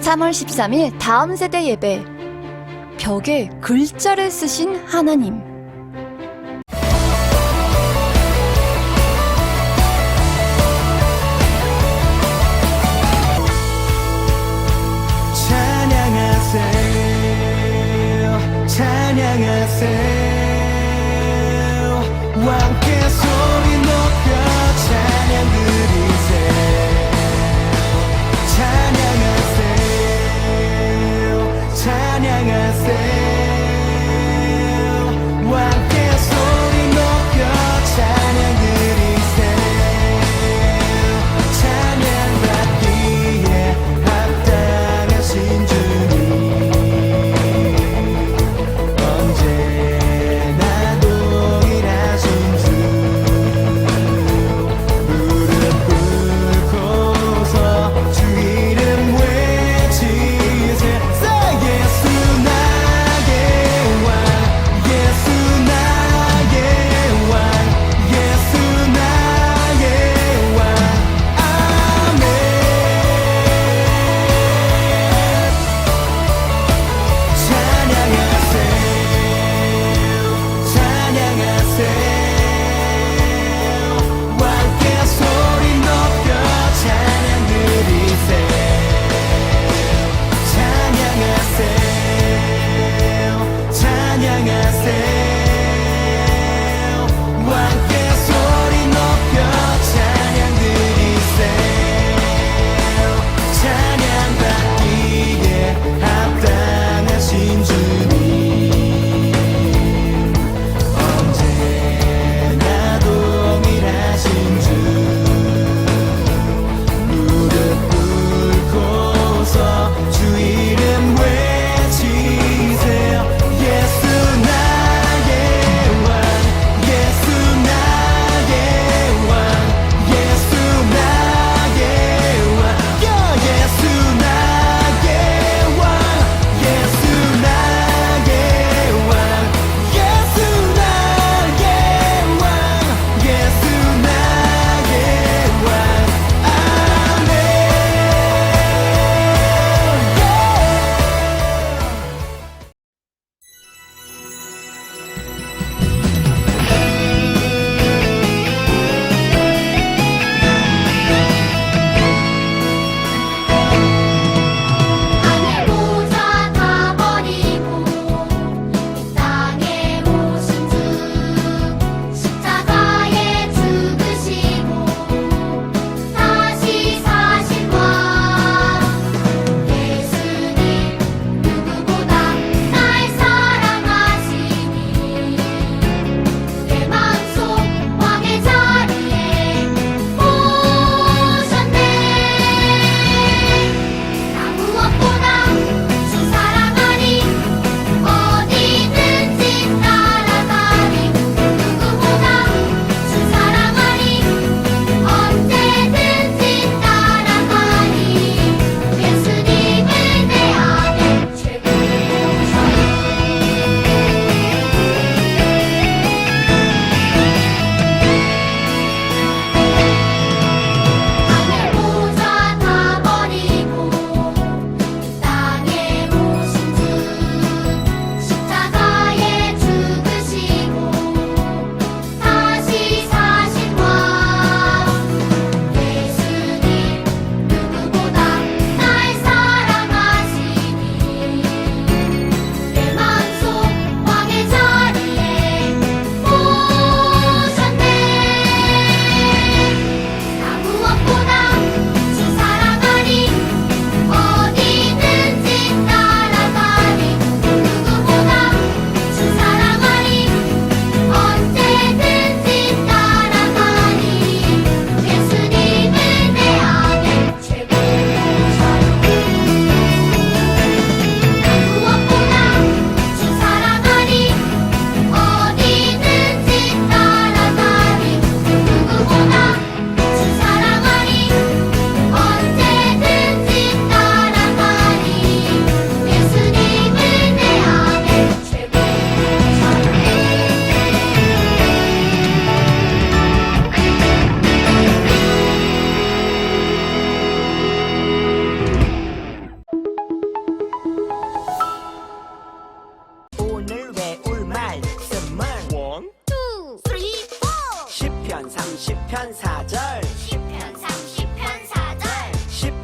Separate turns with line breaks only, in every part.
3월 13일 다음 세대 예배. 벽에 글자를 쓰신 하나님.
찬양하세요, 찬양하세요. 함께 소리 높여 찬양 드리세요. 찬양하세요, 찬양하세요. 함께 소리 높여 찬양 드리세요. 찬양받기에 합당하신 주님, 언제나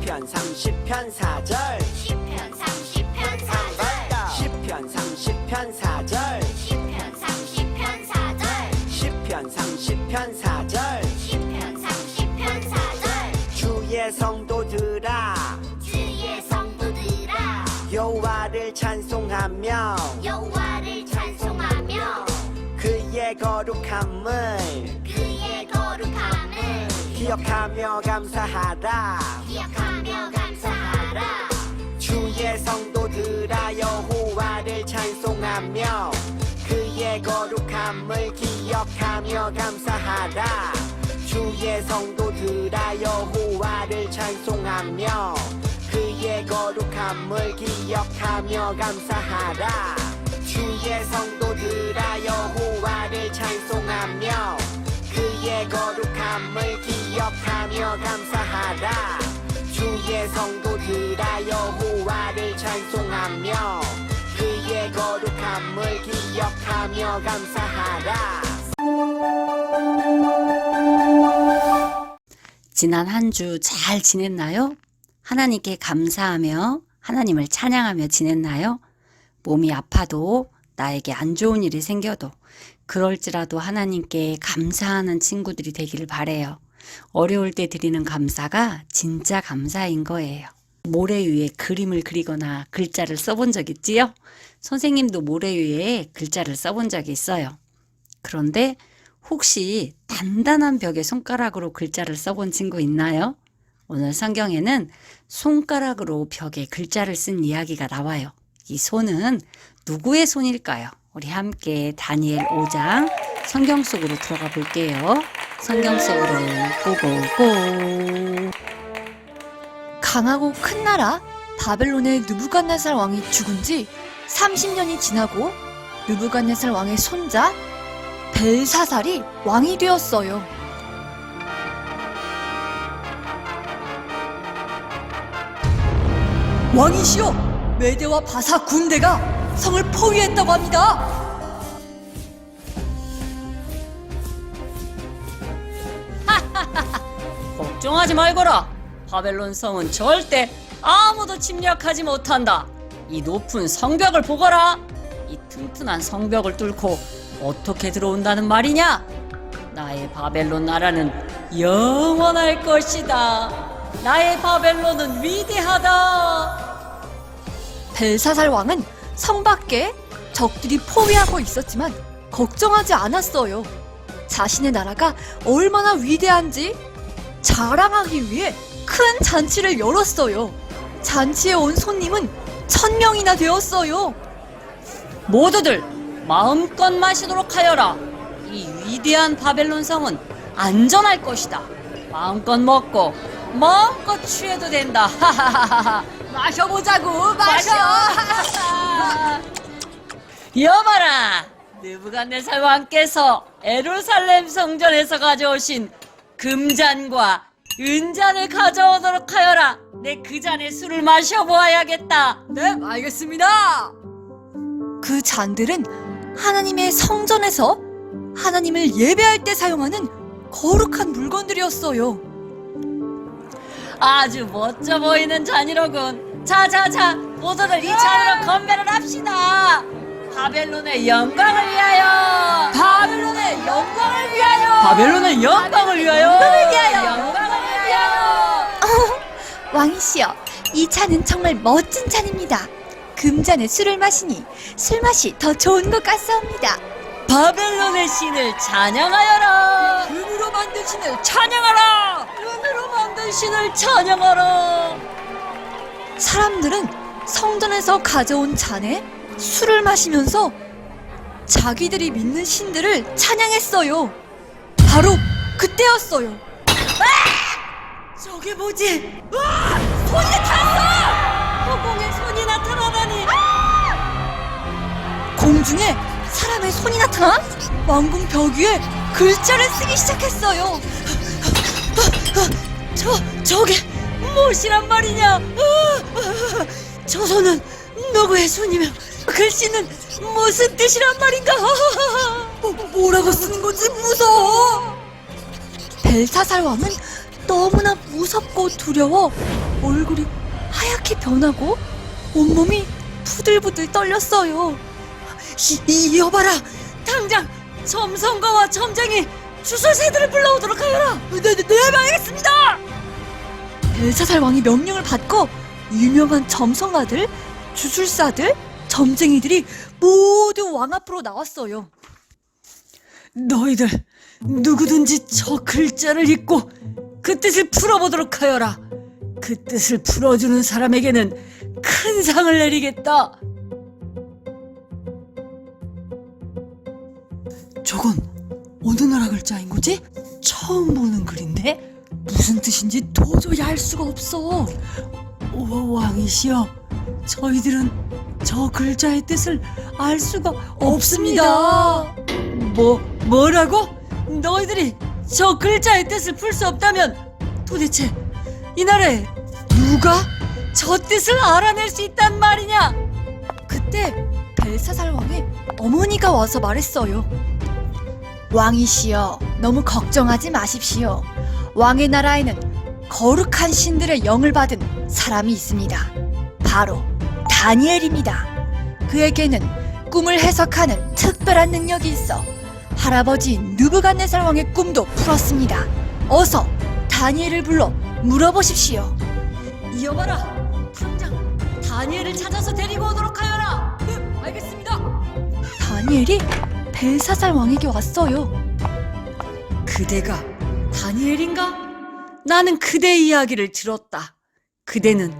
10편 30편 4절
10편 30편 4절
10편 30편 4절
10편 30편 4절
10편 30편 4절
10편 30편 4절
주의 성도들아
주의 성도들아
여호와를 찬송하며
여호와를 찬송하며
그의 거룩함을
그의 거룩함을
기억하며 감사하라
기억하며 감사하라
주의 성도들아 여호와를 찬송하며 그의 거룩함을 기억하며 감사하라 주의 성도들아 여호와를 찬송하며 그의 거룩함을 기억하며 감사하라 주의 성도들아 여호와를 찬송하며 그의 거룩함을 기억하며 감사하라 주의 성도들아 여호와를 찬송하며 그의 거룩함을 기억하며 감사하라.
지난 한 주 잘 지냈나요? 하나님께 감사하며 하나님을 찬양하며 지냈나요? 몸이 아파도 나에게 안 좋은 일이 생겨도 그럴지라도 하나님께 감사하는 친구들이 되기를 바래요. 어려울 때 드리는 감사가 진짜 감사인 거예요. 모래 위에 그림을 그리거나 글자를 써본 적 있지요? 선생님도 모래 위에 글자를 써본 적이 있어요. 그런데 혹시 단단한 벽에 손가락으로 글자를 써본 친구 있나요? 오늘 성경에는 손가락으로 벽에 글자를 쓴 이야기가 나와요. 이 손은 누구의 손일까요? 우리 함께 다니엘 5장 성경 속으로 들어가 볼게요. 성경 속으로 고고고.
강하고 큰 나라 바벨론의 느부갓네살 왕이 죽은 지 30년이 지나고 느부갓네살 왕의 손자 벨사살이 왕이 되었어요. 왕이시여, 메대와 바사 군대가 성을 포위했다고 합니다.
걱정하지 말거라. 바벨론 성은 절대 아무도 침략하지 못한다. 이 높은 성벽을 보거라. 이 튼튼한 성벽을 뚫고 어떻게 들어온다는 말이냐? 나의 바벨론 나라는 영원할 것이다. 나의 바벨론은 위대하다.
벨사살 왕은 성 밖에 적들이 포위하고 있었지만 걱정하지 않았어요. 자신의 나라가 얼마나 위대한지 자랑하기 위해 큰 잔치를 열었어요. 잔치에 온 손님은 1000명이나 되었어요.
모두들 마음껏 마시도록 하여라. 이 위대한 바벨론 성은 안전할 것이다. 마음껏 먹고 마음껏 취해도 된다. 하하하하.
마셔보자고, 마셔!
여봐라, 느부갓네살 왕께서 에루살렘 성전에서 가져오신 금잔과 은잔을 가져오도록 하여라. 내 그 잔에 술을 마셔보아야겠다.
네, 알겠습니다. 그 잔들은 하나님의 성전에서 하나님을 예배할 때 사용하는 거룩한 물건들이었어요.
아주 멋져 보이는 잔이로군. 자자자, 모두들 이 잔으로 건배를 합시다. 바벨론의 영광을 위하여.
바벨론의 영광을 위하여!
바벨론의 영광을 위하여.
영광을 위하여.
영광을 위하여.
왕이시여, 이 잔은 정말 멋진 잔입니다. 금잔에 술을 마시니 술맛이 더 좋은 것 같사옵니다.
바벨론의 신을 찬양하여라.
금으로 만든 신을
찬양하라. 은으로 만든 신을 찬양하라.
사람들은 성전에서 가져온 잔에 술을 마시면서 자기들이 믿는 신들을 찬양했어요. 바로 그때였어요.
저게 뭐지? 손이 나타났어! 허공에 손이 나타나다니.
공중에 사람의 손이 나타나 왕궁 벽 위에 글자를 쓰기 시작했어요.
저게 무엇이란 말이냐? 저 손은 누구의 손이며 글씨는 무슨 뜻이란 말인가?
뭐라고 쓰는 건지 무서워. 벨사살 왕은 너무나 무섭고 두려워 얼굴이 하얗게 변하고 온몸이 부들부들 떨렸어요.
여봐라, 당장 점성가와 점쟁이 주술새들을 불러오도록 하여라.
네, 알겠습니다. 벨사살 왕이 명령을 받고 유명한 점성가들, 주술사들, 점쟁이들이 모두 왕 앞으로 나왔어요.
너희들 누구든지 저 글자를 읽고 그 뜻을 풀어보도록 하여라. 그 뜻을 풀어주는 사람에게는 큰 상을 내리겠다. 저건 어느 나라 글자인 거지? 처음 보는 글인데 무슨 뜻인지 도저히 알 수가 없어. 왕이시여, 저희들은 저 글자의 뜻을 알 수가 없습니다. 뭐라고? 너희들이 저 글자의 뜻을 풀 수 없다면 도대체 이 나라에 누가 저 뜻을 알아낼 수 있단 말이냐?
그때 벨사살 왕의 어머니가 와서 말했어요. 왕이시여, 너무 걱정하지 마십시오. 왕의 나라에는 거룩한 신들의 영을 받은 사람이 있습니다. 바로 다니엘입니다. 그에게는 꿈을 해석하는 특별한 능력이 있어 할아버지 느부갓네살 왕의 꿈도 풀었습니다. 어서 다니엘을 불러 물어보십시오.
여봐라, 당장 다니엘을 찾아서 데리고 오도록 하여라. 알겠습니다.
다니엘이 벨사살 왕에게 왔어요.
그대가 다니엘인가? 나는 그대 이야기를 들었다. 그대는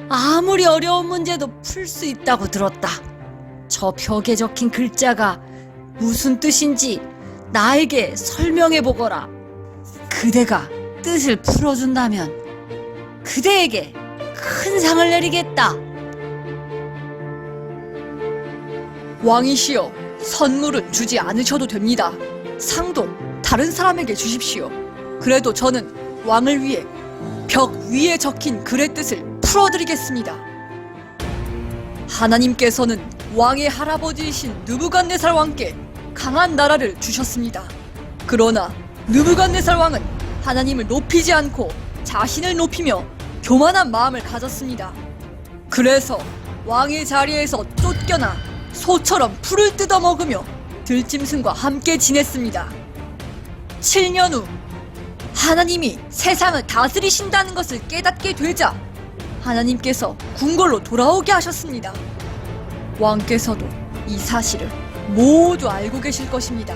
아무리 어려운 문제도 풀 수 있다고 들었다. 저 벽에 적힌 글자가 무슨 뜻인지 나에게 설명해 보거라. 그대가 뜻을 풀어준다면 그대에게 큰 상을 내리겠다.
왕이시여, 선물은 주지 않으셔도 됩니다. 상도 다른 사람에게 주십시오. 그래도 저는 왕을 위해 벽 위에 적힌 글의 뜻을 풀어드리겠습니다. 하나님께서는 왕의 할아버지이신 느부갓네살 왕께 강한 나라를 주셨습니다. 그러나 느부갓네살 왕은 하나님을 높이지 않고 자신을 높이며 교만한 마음을 가졌습니다. 그래서 왕의 자리에서 쫓겨나 소처럼 풀을 뜯어먹으며 들짐승과 함께 지냈습니다. 7년 후 하나님이 세상을 다스리신다는 것을 깨닫게 되자 하나님께서 궁궐로 돌아오게 하셨습니다. 왕께서도 이 사실을 모두 알고 계실 것입니다.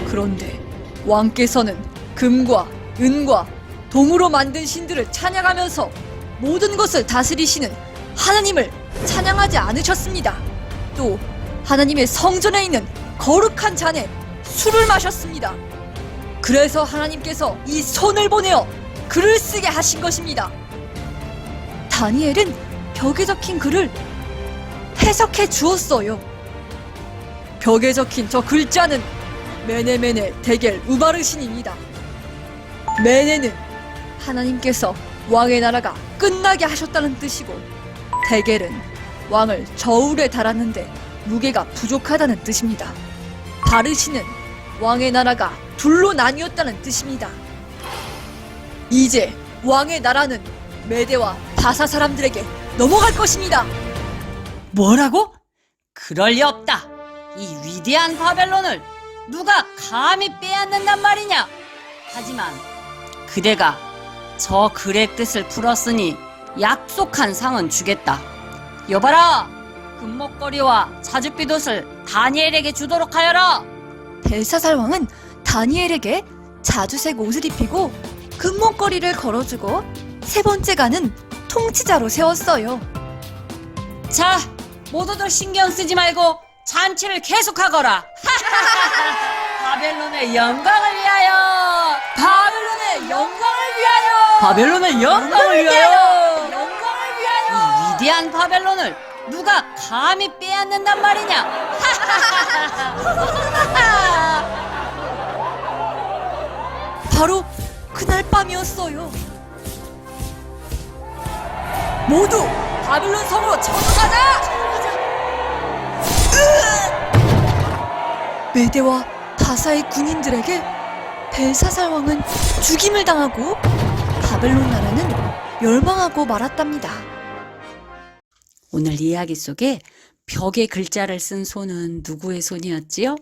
그런데 왕께서는 금과 은과 동으로 만든 신들을 찬양하면서 모든 것을 다스리시는 하나님을 찬양하지 않으셨습니다. 또 하나님의 성전에 있는 거룩한 잔에 술을 마셨습니다. 그래서 하나님께서 이 손을 보내어 글을 쓰게 하신 것입니다. 다니엘은 벽에 적힌 글을 해석해 주었어요. 벽에 적힌 저 글자는 메네메네 데겔 우바르신입니다. 메네는 하나님께서 왕의 나라가 끝나게 하셨다는 뜻이고, 데겔은 왕을 저울에 달았는데 무게가 부족하다는 뜻입니다. 바르신은 왕의 나라가 둘로 나뉘었다는 뜻입니다. 이제 왕의 나라는 메대와 바사 사람들에게 넘어갈 것입니다.
뭐라고? 그럴 리 없다. 이 위대한 바벨론을 누가 감히 빼앗는단 말이냐? 하지만 그대가 저 글의 뜻을 풀었으니 약속한 상은 주겠다. 여봐라, 금목걸이와 자줏빛옷을 다니엘에게 주도록 하여라.
벨사살 왕은 다니엘에게 자주색 옷을 입히고 금목걸이를 걸어주고 세 번째 간은 통치자로 세웠어요.
자, 모두들 신경 쓰지 말고 잔치를 계속하거라. 바벨론의 영광을 위하여! 바벨론의 영광을 위하여! 바벨론의 영광을 위하여! 영광을 위하여! 이 위대한 바벨론을 누가 감히 빼앗는단 말이냐?
바로 그날 밤이었어요. 모두 바빌론 성으로 쳐들어가자! 메대와 바사의 군인들에게 벨사살 왕은 죽임을 당하고 바벨론 나라는 멸망하고 말았답니다.
오늘 이야기 속에 벽에 글자를 쓴 손은 누구의 손이었지요?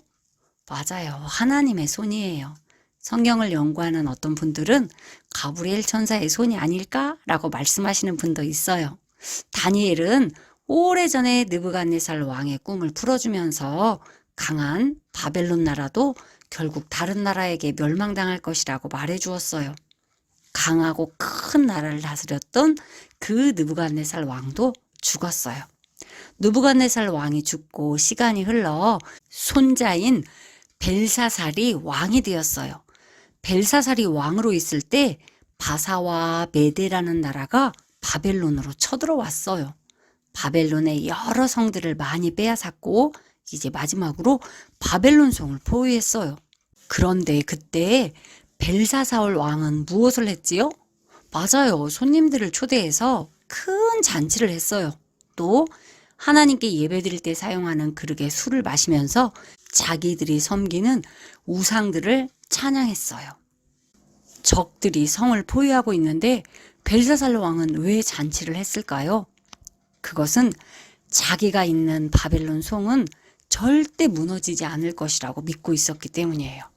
맞아요. 하나님의 손이에요. 성경을 연구하는 어떤 분들은 가브리엘 천사의 손이 아닐까라고 말씀하시는 분도 있어요. 다니엘은 오래전에 느부갓네살 왕의 꿈을 풀어주면서 강한 바벨론 나라도 결국 다른 나라에게 멸망당할 것이라고 말해주었어요. 강하고 큰 나라를 다스렸던 그 느부갓네살 왕도 죽었어요. 느부갓네살 왕이 죽고 시간이 흘러 손자인 벨사살이 왕이 되었어요. 벨사살이 왕으로 있을 때 바사와 메데라는 나라가 바벨론으로 쳐들어왔어요. 바벨론의 여러 성들을 많이 빼앗았고 이제 마지막으로 바벨론 성을 포위했어요. 그런데 그때 벨사살 왕은 무엇을 했지요? 맞아요. 손님들을 초대해서 큰 잔치를 했어요. 또 하나님께 예배드릴 때 사용하는 그릇에 술을 마시면서 자기들이 섬기는 우상들을 찬양했어요. 적들이 성을 포위하고 있는데 벨사살 왕은 왜 잔치를 했을까요? 그것은 자기가 있는 바벨론 성은 절대 무너지지 않을 것이라고 믿고 있었기 때문이에요.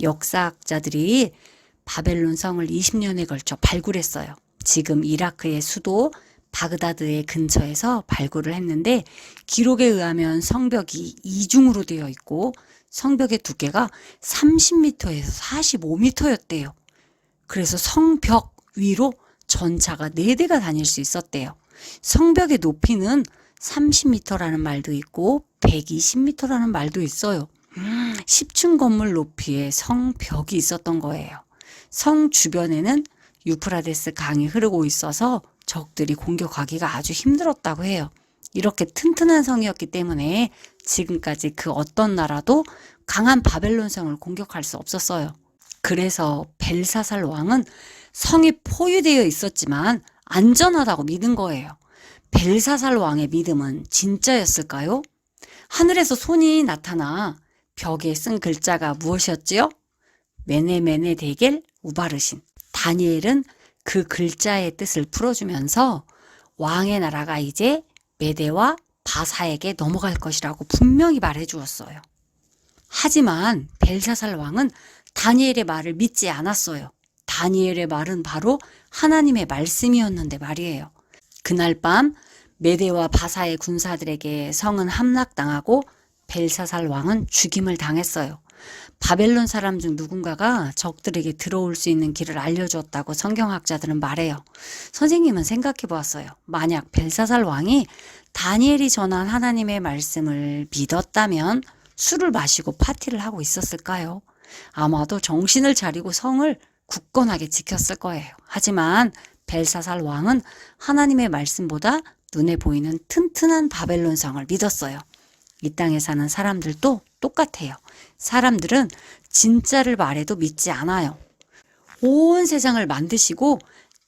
역사학자들이 바벨론 성을 20년에 걸쳐 발굴했어요. 지금 이라크의 수도 바그다드의 근처에서 발굴을 했는데 기록에 의하면 성벽이 이중으로 되어 있고 성벽의 두께가 30m에서 45m였대요. 그래서 성벽 위로 전차가 4대가 다닐 수 있었대요. 성벽의 높이는 30m라는 말도 있고 120m라는 말도 있어요. 10층 건물 높이의 성벽이 있었던 거예요. 성 주변에는 유프라데스 강이 흐르고 있어서 적들이 공격하기가 아주 힘들었다고 해요. 이렇게 튼튼한 성이었기 때문에 지금까지 그 어떤 나라도 강한 바벨론 성을 공격할 수 없었어요. 그래서 벨사살 왕은 성이 포위되어 있었지만 안전하다고 믿은 거예요. 벨사살 왕의 믿음은 진짜였을까요? 하늘에서 손이 나타나 벽에 쓴 글자가 무엇이었지요? 메네메네 데겔 우바르신. 다니엘은 그 글자의 뜻을 풀어주면서 왕의 나라가 이제 메대와 바사에게 넘어갈 것이라고 분명히 말해주었어요. 하지만 벨사살 왕은 다니엘의 말을 믿지 않았어요. 다니엘의 말은 바로 하나님의 말씀이었는데 말이에요. 그날 밤 메대와 바사의 군사들에게 성은 함락당하고 벨사살 왕은 죽임을 당했어요. 바벨론 사람 중 누군가가 적들에게 들어올 수 있는 길을 알려주었다고 성경학자들은 말해요. 선생님은 생각해 보았어요. 만약 벨사살 왕이 다니엘이 전한 하나님의 말씀을 믿었다면 술을 마시고 파티를 하고 있었을까요? 아마도 정신을 차리고 성을 굳건하게 지켰을 거예요. 하지만 벨사살 왕은 하나님의 말씀보다 눈에 보이는 튼튼한 바벨론 성을 믿었어요. 이 땅에 사는 사람들도 똑같아요. 사람들은 진짜를 말해도 믿지 않아요. 온 세상을 만드시고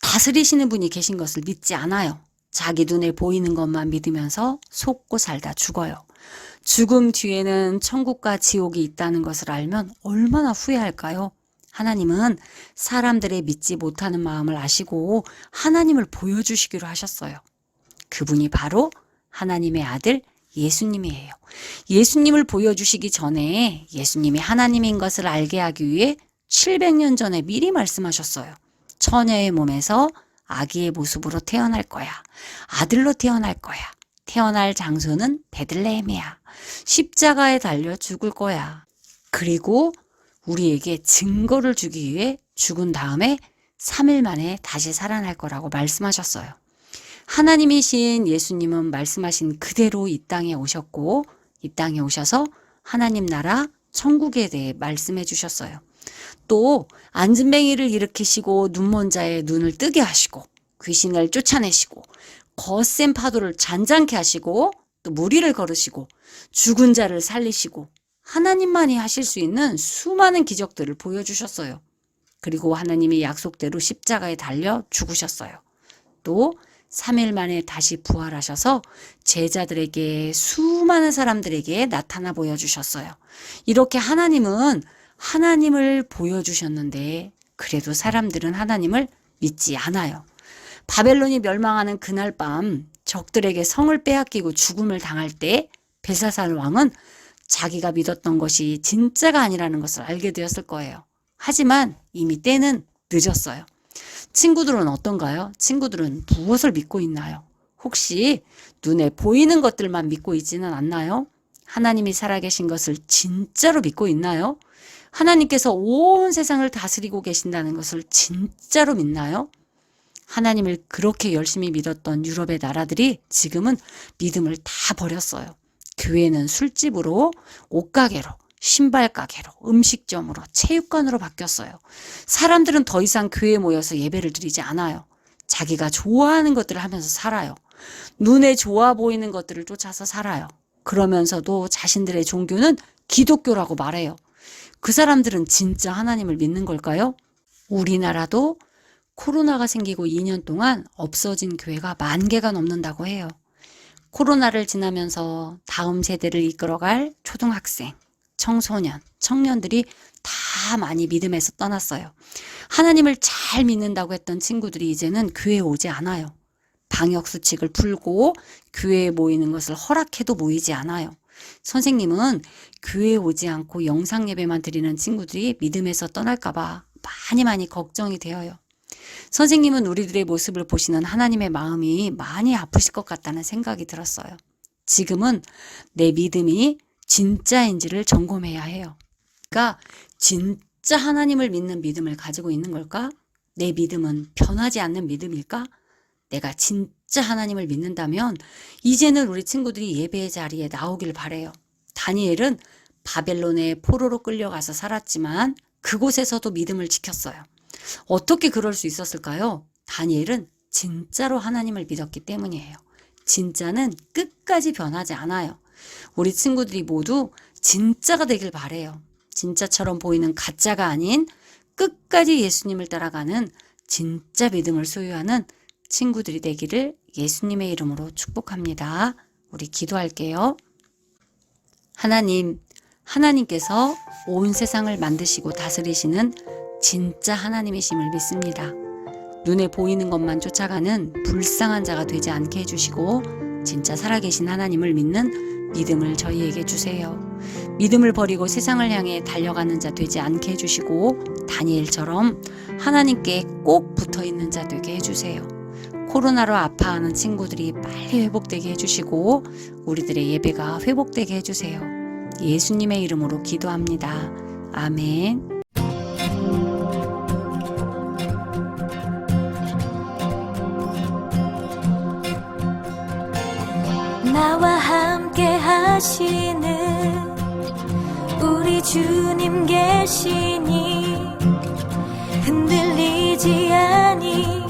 다스리시는 분이 계신 것을 믿지 않아요. 자기 눈에 보이는 것만 믿으면서 속고 살다 죽어요. 죽음 뒤에는 천국과 지옥이 있다는 것을 알면 얼마나 후회할까요? 하나님은 사람들의 믿지 못하는 마음을 아시고 하나님을 보여주시기로 하셨어요. 그분이 바로 하나님의 아들 예수님이에요. 예수님을 보여주시기 전에 예수님이 하나님인 것을 알게 하기 위해 700년 전에 미리 말씀하셨어요. 처녀의 몸에서 아기의 모습으로 태어날 거야. 아들로 태어날 거야. 태어날 장소는 베들레헴이야. 십자가에 달려 죽을 거야. 그리고 우리에게 증거를 주기 위해 죽은 다음에 3일 만에 다시 살아날 거라고 말씀하셨어요. 하나님이신 예수님은 말씀하신 그대로 이 땅에 오셨고 이 땅에 오셔서 하나님 나라 천국에 대해 말씀해 주셨어요. 또 안진뱅이를 일으키시고 눈먼 자의 눈을 뜨게 하시고 귀신을 쫓아내시고 거센 파도를 잔잔케 하시고 또 무리를 걸으시고 죽은 자를 살리시고 하나님만이 하실 수 있는 수많은 기적들을 보여주셨어요. 그리고 하나님이 약속대로 십자가에 달려 죽으셨어요. 또 3일 만에 다시 부활하셔서 제자들에게 수많은 사람들에게 나타나 보여주셨어요. 이렇게 하나님은 하나님을 보여주셨는데 그래도 사람들은 하나님을 믿지 않아요. 바벨론이 멸망하는 그날 밤 적들에게 성을 빼앗기고 죽음을 당할 때 벨사살 왕은 자기가 믿었던 것이 진짜가 아니라는 것을 알게 되었을 거예요. 하지만 이미 때는 늦었어요. 친구들은 어떤가요? 친구들은 무엇을 믿고 있나요? 혹시 눈에 보이는 것들만 믿고 있지는 않나요? 하나님이 살아계신 것을 진짜로 믿고 있나요? 하나님께서 온 세상을 다스리고 계신다는 것을 진짜로 믿나요? 하나님을 그렇게 열심히 믿었던 유럽의 나라들이 지금은 믿음을 다 버렸어요. 교회는 술집으로, 옷가게로, 신발가게로, 음식점으로, 체육관으로 바뀌었어요. 사람들은 더 이상 교회에 모여서 예배를 드리지 않아요. 자기가 좋아하는 것들을 하면서 살아요. 눈에 좋아 보이는 것들을 쫓아서 살아요. 그러면서도 자신들의 종교는 기독교라고 말해요. 그 사람들은 진짜 하나님을 믿는 걸까요? 우리나라도 코로나가 생기고 2년 동안 없어진 교회가 10,000개가 넘는다고 해요. 코로나를 지나면서 다음 세대를 이끌어갈 초등학생, 청소년, 청년들이 다 많이 믿음에서 떠났어요. 하나님을 잘 믿는다고 했던 친구들이 이제는 교회에 오지 않아요. 방역수칙을 풀고 교회에 모이는 것을 허락해도 모이지 않아요. 선생님은 교회에 오지 않고 영상예배만 드리는 친구들이 믿음에서 떠날까봐 많이 걱정이 되어요. 선생님은 우리들의 모습을 보시는 하나님의 마음이 많이 아프실 것 같다는 생각이 들었어요. 지금은 내 믿음이 진짜인지를 점검해야 해요. 그러니까 진짜 하나님을 믿는 믿음을 가지고 있는 걸까? 내 믿음은 변하지 않는 믿음일까? 내가 진짜 하나님을 믿는다면 이제는 우리 친구들이 예배의 자리에 나오길 바래요. 다니엘은 바벨론의 포로로 끌려가서 살았지만 그곳에서도 믿음을 지켰어요. 어떻게 그럴 수 있었을까요? 다니엘은 진짜로 하나님을 믿었기 때문이에요. 진짜는 끝까지 변하지 않아요. 우리 친구들이 모두 진짜가 되길 바래요. 진짜처럼 보이는 가짜가 아닌 끝까지 예수님을 따라가는 진짜 믿음을 소유하는 친구들이 되기를 예수님의 이름으로 축복합니다. 우리 기도할게요. 하나님, 하나님께서 온 세상을 만드시고 다스리시는 진짜 하나님이심을 믿습니다. 눈에 보이는 것만 쫓아가는 불쌍한 자가 되지 않게 해주시고 진짜 살아계신 하나님을 믿는 믿음을 저희에게 주세요. 믿음을 버리고 세상을 향해 달려가는 자 되지 않게 해주시고 다니엘처럼 하나님께 꼭 붙어있는 자 되게 해주세요. 코로나로 아파하는 친구들이 빨리 회복되게 해주시고 우리들의 예배가 회복되게 해주세요. 예수님의 이름으로 기도합니다. 아멘.
나와 함께 하시는 우리 주님 계시니 흔들리지 아니